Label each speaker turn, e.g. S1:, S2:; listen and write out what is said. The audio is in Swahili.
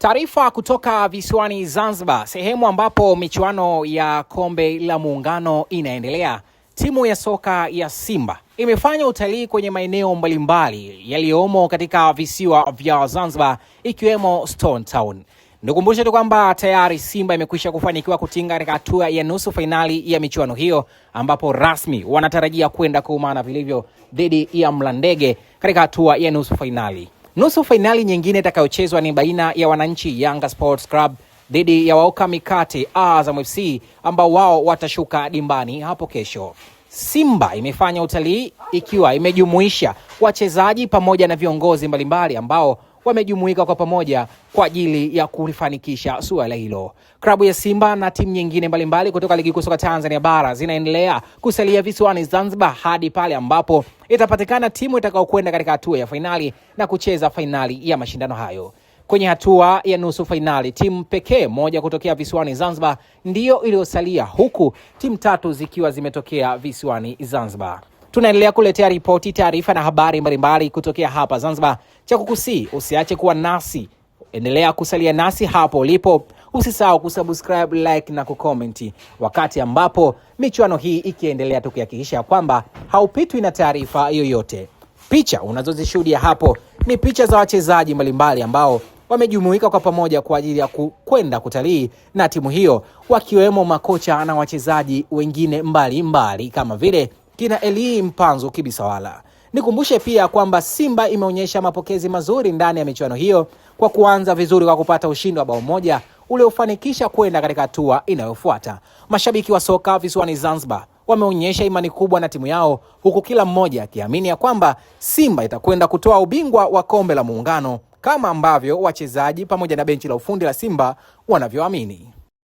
S1: Taarifa kutoka visiwani Zanzibar, sehemu ambapo michuano ya kombe la muungano inaendelea. Timu ya soka ya Simba imefanya utalii kwenye maeneo mbalimbali yaliyomo katika visiwa vya Zanzibar ikiwemo Stone Town. Nikumbushe tu kwamba tayari Simba imekwisha kufanikiwa kutinga katika hatua ya nusu fainali ya michuano hiyo, ambapo rasmi wanatarajia kwenda kuumana vilivyo dhidi ya Mlandege katika hatua ya nusu fainali. Nusu fainali nyingine itakayochezwa ni baina ya wananchi Yanga Sports Club dhidi ya waoka mikate Azam FC ambao wao watashuka dimbani hapo kesho. Simba imefanya utalii ikiwa imejumuisha wachezaji pamoja na viongozi mbalimbali ambao wamejumuika kwa pamoja kwa ajili ya kulifanikisha suala hilo. Klabu ya Simba na timu nyingine mbalimbali kutoka ligi kuu soka Tanzania bara zinaendelea kusalia visiwani Zanzibar hadi pale ambapo itapatikana timu itakayokwenda katika hatua ya fainali na kucheza fainali ya mashindano hayo. Kwenye hatua ya nusu fainali, timu pekee moja kutokea visiwani Zanzibar ndiyo iliyosalia, huku timu tatu zikiwa zimetokea visiwani Zanzibar. Tunaendelea kuletea ripoti, taarifa na habari mbalimbali kutokea hapa Zanzibar. Cha kukusii, usiache kuwa nasi, endelea kusalia nasi hapo ulipo. Usisahau kusubscribe, like na kucomment wakati ambapo michuano hii ikiendelea, tukihakikisha kwamba haupitwi na taarifa yoyote. Picha unazozishuhudia hapo ni picha za wachezaji mbalimbali ambao wamejumuika kwa pamoja kwa ajili ya kwenda kutalii na timu hiyo, wakiwemo makocha na wachezaji wengine mbalimbali kama vile kina Eli Mpanzu Kibisawala. Nikumbushe pia kwamba Simba imeonyesha mapokezi mazuri ndani ya michuano hiyo kwa kuanza vizuri kwa kupata ushindi wa bao moja uliofanikisha kwenda katika hatua inayofuata. Mashabiki wa soka visiwani Zanzibar wameonyesha imani kubwa na timu yao, huku kila mmoja akiamini ya kwamba Simba itakwenda kutoa ubingwa wa kombe la muungano kama ambavyo wachezaji pamoja na benchi la ufundi la Simba wanavyoamini.